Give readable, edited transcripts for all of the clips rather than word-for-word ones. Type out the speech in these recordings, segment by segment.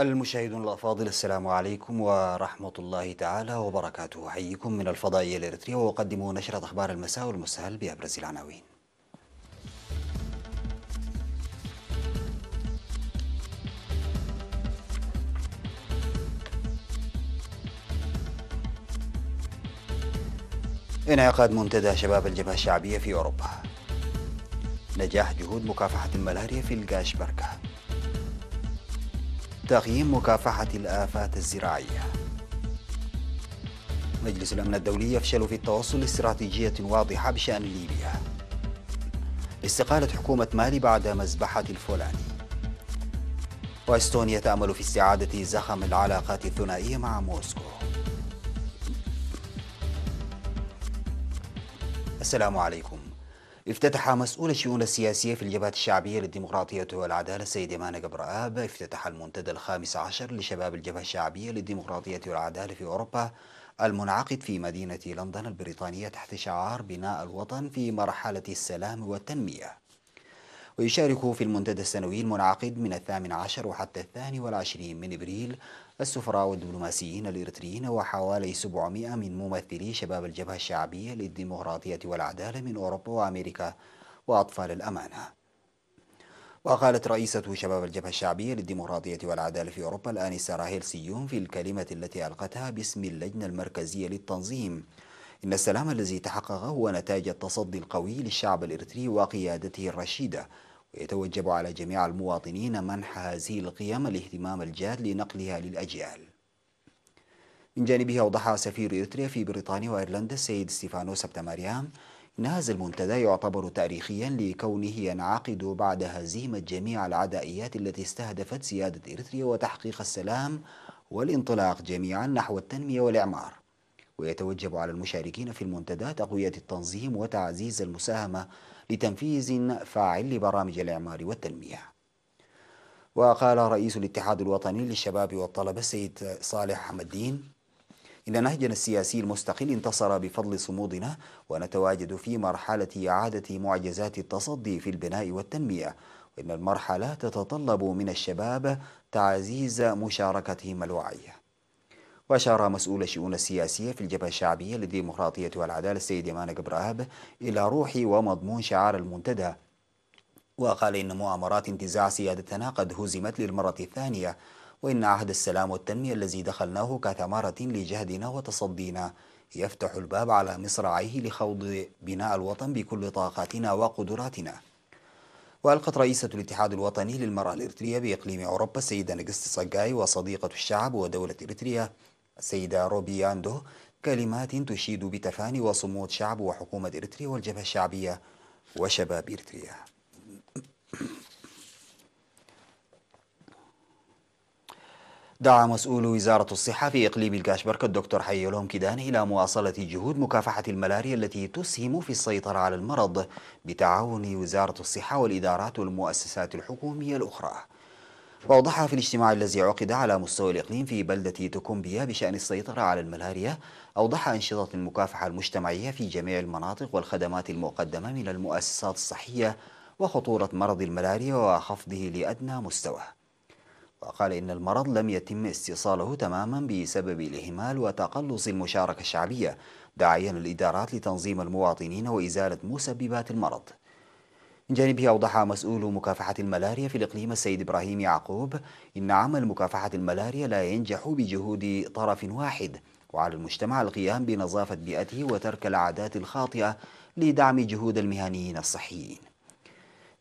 المشاهدون الأفاضل، السلام عليكم ورحمة الله تعالى وبركاته. أحييكم من الفضائية الإريترية وأقدم نشرة أخبار المساء والمسهل بأبرز العناوين. انعقاد منتدى شباب الجبهة الشعبية في أوروبا. نجاح جهود مكافحة الملاريا في القاشبركة. تقييم مكافحة الآفات الزراعية. مجلس الأمن الدولي يفشل في التوصل لاستراتيجية واضحة بشأن ليبيا. استقالة حكومة مالي بعد مذبحة الفولاني. وإستونيا تأمل في استعادة زخم العلاقات الثنائية مع موسكو. السلام عليكم. افتتح مسؤول الشؤون السياسية في الجبهة الشعبية للديمقراطية والعدالة السيد يمان قبرآب افتتح المنتدى الخامس عشر لشباب الجبهة الشعبية للديمقراطية والعدالة في أوروبا المنعقد في مدينة لندن البريطانية تحت شعار بناء الوطن في مرحلة السلام والتنمية. ويشارك في المنتدى السنوي المنعقد من 18 وحتى 22 من إبريل السفراء والدبلوماسيين الإريتريين وحوالي 700 من ممثلي شباب الجبهة الشعبية للديمقراطية والعدالة من أوروبا وأمريكا وأطفال الأمانة. وقالت رئيسة شباب الجبهة الشعبية للديمقراطية والعدالة في أوروبا الآنسة راهيل سيون في الكلمة التي ألقتها باسم اللجنة المركزية للتنظيم إن السلام الذي تحقق هو نتاج التصدي القوي للشعب الإريتري وقيادته الرشيدة، ويتوجب على جميع المواطنين منح هذه القيم الاهتمام الجاد لنقلها للأجيال. من جانبه أوضح سفير إريتريا في بريطانيا وأيرلندا السيد ستيفانوس سبتماريان إن هذا المنتدى يعتبر تاريخيا لكونه ينعقد بعد هزيمة جميع العدائيات التي استهدفت سيادة إريتريا وتحقيق السلام والانطلاق جميعا نحو التنمية والإعمار. ويتوجب على المشاركين في المنتدى تقوية التنظيم وتعزيز المساهمة لتنفيذ فاعل لبرامج الإعمار والتنمية. وقال رئيس الاتحاد الوطني للشباب والطلبة السيد صالح أحمد الدين إن نهجنا السياسي المستقل انتصر بفضل صمودنا، ونتواجد في مرحلة إعادة معجزات التصدي في البناء والتنمية، وإن المرحلة تتطلب من الشباب تعزيز مشاركتهم الوعية. وأشار مسؤول الشؤون السياسية في الجبهة الشعبية للديمقراطية والعدالة السيد يمان قبرآب إلى روح ومضمون شعار المنتدى، وقال إن مؤامرات انتزاع سيادتنا قد هزمت للمرة الثانية، وإن عهد السلام والتنمية الذي دخلناه كثمرة لجهدنا وتصدينا يفتح الباب على مصراعيه لخوض بناء الوطن بكل طاقاتنا وقدراتنا. وألقت رئيسة الاتحاد الوطني للمرأة الإريترية بإقليم أوروبا السيدة نجست صقاي وصديقة الشعب ودولة إريتريا السيدة روبي ياندو كلمات تشيد بتفاني وصمود شعب وحكومة إريتريا والجبهة الشعبية وشباب إريتريا. دعا مسؤول وزارة الصحة في إقليم القاشبركة الدكتور حيولوم كيدان إلى مواصلة جهود مكافحة الملاريا التي تسهم في السيطرة على المرض بتعاون وزارة الصحة والإدارات والمؤسسات الحكومية الأخرى. وأوضح في الاجتماع الذي عقد على مستوى الإقليم في بلدة توكومبيا بشأن السيطرة على الملاريا، أوضح أنشطة المكافحة المجتمعية في جميع المناطق والخدمات المقدمة من المؤسسات الصحية وخطورة مرض الملاريا وخفضه لأدنى مستوى. وقال إن المرض لم يتم استئصاله تماما بسبب الإهمال وتقلص المشاركة الشعبية، داعيا الإدارات لتنظيم المواطنين وإزالة مسببات المرض. من جانبه أوضح مسؤول مكافحة الملاريا في الإقليم السيد إبراهيم يعقوب إن عمل مكافحة الملاريا لا ينجح بجهود طرف واحد، وعلى المجتمع القيام بنظافة بيئته وترك العادات الخاطئة لدعم جهود المهنيين الصحيين.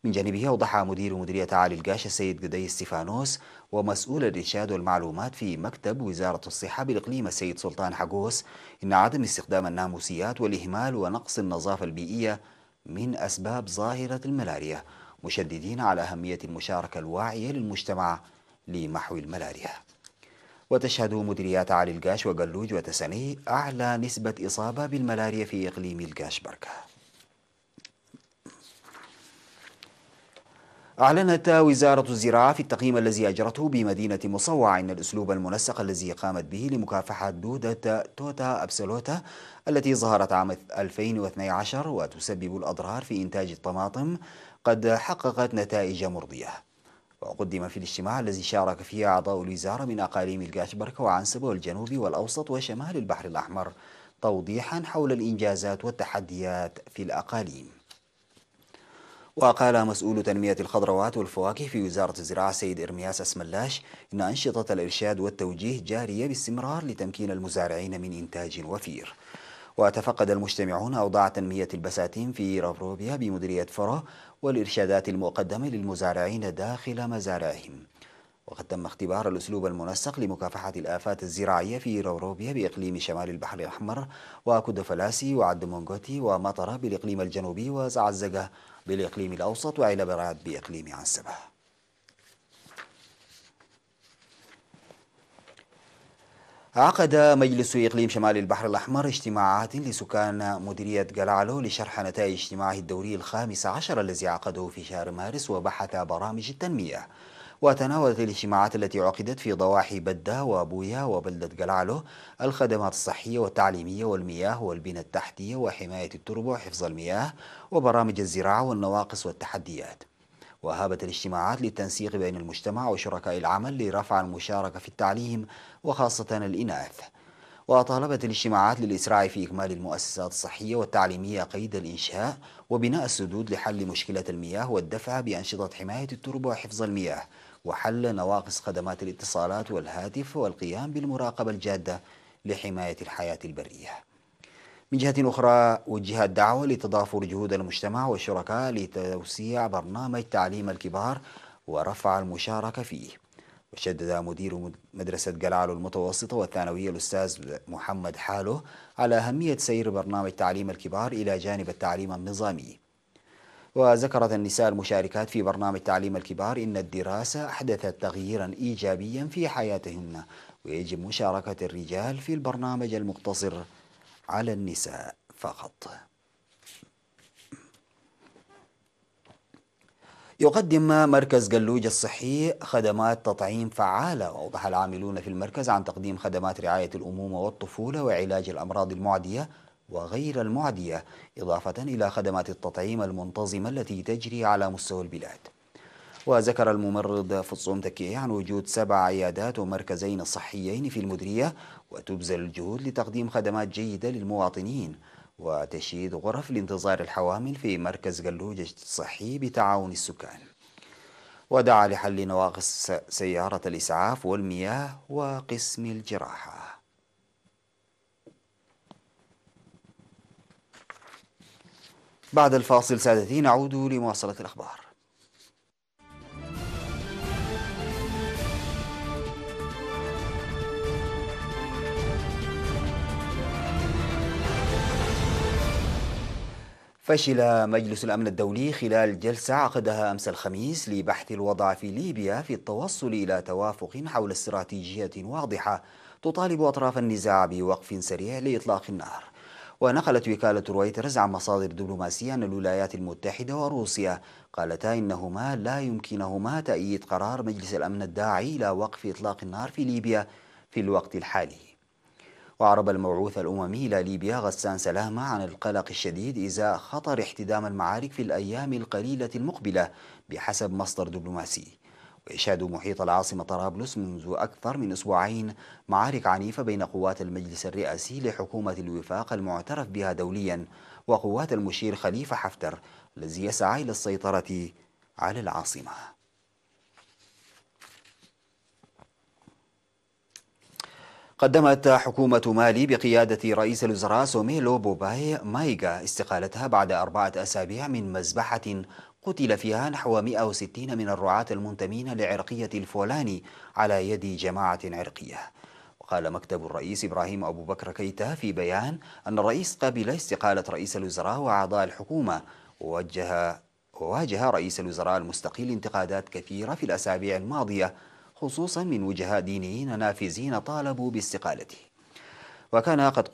من جانبه أوضح مدير مديرية عالي القاش السيد قدي ستيفانوس ومسؤول الإرشاد والمعلومات في مكتب وزارة الصحة بالإقليم السيد سلطان حقوس إن عدم استخدام الناموسيات والإهمال ونقص النظافة البيئية من أسباب ظاهرة الملاريا، مشددين على أهمية المشاركة الواعية للمجتمع لمحو الملاريا. وتشهد مديريات عالي القاش وقلوج وتسني أعلى نسبة إصابة بالملاريا في إقليم القاشبركة. أعلنت وزارة الزراعة في التقييم الذي أجرته بمدينة مصوع أن الأسلوب المنسق الذي قامت به لمكافحة دودة توتا أبسولوتا التي ظهرت عام 2012 وتسبب الأضرار في إنتاج الطماطم قد حققت نتائج مرضية. وقدم في الاجتماع الذي شارك فيه أعضاء الوزارة من أقاليم القاشبركة وعنسبة والجنوب والأوسط وشمال البحر الأحمر توضيحا حول الإنجازات والتحديات في الأقاليم. وقال مسؤول تنمية الخضروات والفواكه في وزارة الزراعة سيد إرمياس أسملاش إن أنشطة الإرشاد والتوجيه جارية باستمرار لتمكين المزارعين من إنتاج وفير. وتفقد المجتمعون أوضاع تنمية البساتين في ربروبيا بمديرية فرا والإرشادات المقدمة للمزارعين داخل مزارعهم. وقد تم اختبار الأسلوب المنسق لمكافحة الآفات الزراعية في روروبيا بإقليم شمال البحر الأحمر وكودوفلاسي وعد مونغوتي ومطرة بالإقليم الجنوبي وزعزقة بالإقليم الأوسط وعلبراد بإقليم عنسبة. عقد مجلس إقليم شمال البحر الأحمر اجتماعات لسكان مديرية قلعلو لشرح نتائج اجتماعه الدوري ال15 الذي عقده في شهر مارس وبحث برامج التنمية. وتناولت الاجتماعات التي عقدت في ضواحي بدة وبويا وبلدة قلعلو الخدمات الصحية والتعليمية والمياه والبنى التحتية وحماية التربة وحفظ المياه وبرامج الزراعة والنواقص والتحديات. وهابت الاجتماعات للتنسيق بين المجتمع وشركاء العمل لرفع المشاركة في التعليم وخاصة الإناث. وطالبت الاجتماعات للإسراع في إكمال المؤسسات الصحية والتعليمية قيد الإنشاء وبناء السدود لحل مشكلة المياه والدفع بأنشطة حماية التربة وحفظ المياه وحل نواقص خدمات الاتصالات والهاتف والقيام بالمراقبة الجادة لحماية الحياة البرية. من جهة أخرى وجهت دعوة لتضافر جهود المجتمع والشركاء لتوسيع برنامج تعليم الكبار ورفع المشاركة فيه. وشدد مدير مدرسة قلعلو المتوسطة والثانوية الأستاذ محمد حالو على أهمية سير برنامج تعليم الكبار إلى جانب التعليم النظامي. وذكرت النساء المشاركات في برنامج تعليم الكبار إن الدراسة أحدثت تغييرا إيجابيا في حياتهن ويجب مشاركة الرجال في البرنامج المقتصر على النساء فقط. يقدم مركز قلوج الصحي خدمات تطعيم فعالة. وأوضح العاملون في المركز عن تقديم خدمات رعاية الأمومة والطفولة وعلاج الأمراض المعدية وغير المعدية إضافة إلى خدمات التطعيم المنتظمة التي تجري على مستوى البلاد. وذكر الممرض فصوم تكي عن وجود 7 عيادات ومركزين صحيين في المديرية وتبذل الجهود لتقديم خدمات جيدة للمواطنين وتشييد غرف لانتظار الحوامل في مركز قلوج الصحي بتعاون السكان. ودعا لحل نواقص سيارة الإسعاف والمياه وقسم الجراحة. بعد الفاصل سادتي نعود لمواصلة الأخبار. فشل مجلس الأمن الدولي خلال جلسة عقدها أمس الخميس لبحث الوضع في ليبيا في التوصل إلى توافق حول استراتيجية واضحة تطالب أطراف النزاع بوقف سريع لإطلاق النار. ونقلت وكالة رويترز عن مصادر دبلوماسية أن الولايات المتحدة وروسيا قالتا إنهما لا يمكنهما تأييد قرار مجلس الأمن الداعي إلى وقف إطلاق النار في ليبيا في الوقت الحالي. وأعرب المبعوث الأممي إلى ليبيا غسان سلامة عن القلق الشديد إزاء خطر احتدام المعارك في الأيام القليلة المقبلة بحسب مصدر دبلوماسي. ويشهد محيط العاصمة طرابلس منذ أكثر من أسبوعين معارك عنيفة بين قوات المجلس الرئاسي لحكومة الوفاق المعترف بها دوليا وقوات المشير خليفة حفتر الذي يسعى إلى السيطرة على العاصمة. قدمت حكومة مالي بقيادة رئيس الوزراء سوميلو بوباي مايغا استقالتها بعد 4 أسابيع من مذبحة قتل فيها نحو 160 من الرعاة المنتمين لعرقية الفولاني على يد جماعة عرقية. وقال مكتب الرئيس إبراهيم أبو بكر كيتا في بيان أن الرئيس قبل استقالة رئيس الوزراء وأعضاء الحكومة وواجه رئيس الوزراء المستقيل انتقادات كثيرة في الأسابيع الماضية خصوصا من وجهاء دينيين نافذين طالبوا باستقالته. وكان قد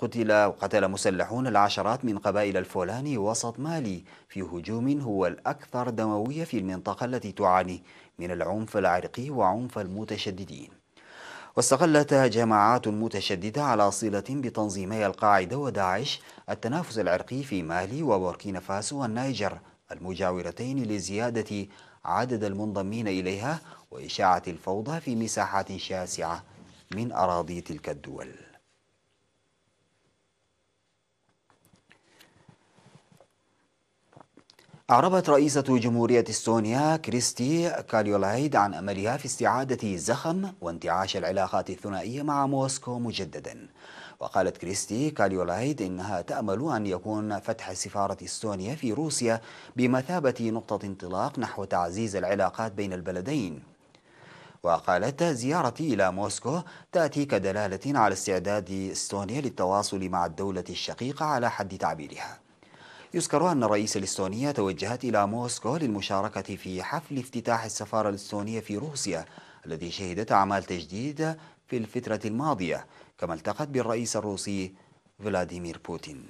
قتل مسلحون العشرات من قبائل الفولاني وسط مالي في هجوم هو الأكثر دموية في المنطقة التي تعاني من العنف العرقي وعنف المتشددين. واستغلت جماعات متشددة على صلة بتنظيمي القاعدة وداعش التنافس العرقي في مالي وبوركينا فاسو والنيجر المجاورتين لزيادة عدد المنضمين إليها وإشاعة الفوضى في مساحات شاسعة من أراضي تلك الدول. أعربت رئيسة جمهورية إستونيا كريستي كاليولايد عن أملها في استعادة زخم وانتعاش العلاقات الثنائية مع موسكو مجددا. وقالت كريستي كاليولايد إنها تأمل أن يكون فتح سفارة إستونيا في روسيا بمثابة نقطة انطلاق نحو تعزيز العلاقات بين البلدين. وقالت زيارتي إلى موسكو تأتي كدلالة على استعداد إستونيا للتواصل مع الدولة الشقيقة على حد تعبيرها. يذكر أن الرئيس الإستونية توجهت إلى موسكو للمشاركة في حفل افتتاح السفارة الإستونية في روسيا الذي شهدت أعمال تجديد في الفترة الماضية، كما التقت بالرئيس الروسي فلاديمير بوتين.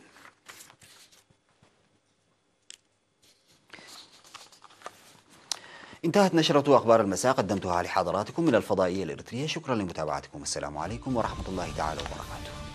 انتهت نشرة أخبار المساء قدمتها لحضراتكم من الفضائية الإريترية. شكرا لمتابعتكم. السلام عليكم ورحمة الله تعالى وبركاته.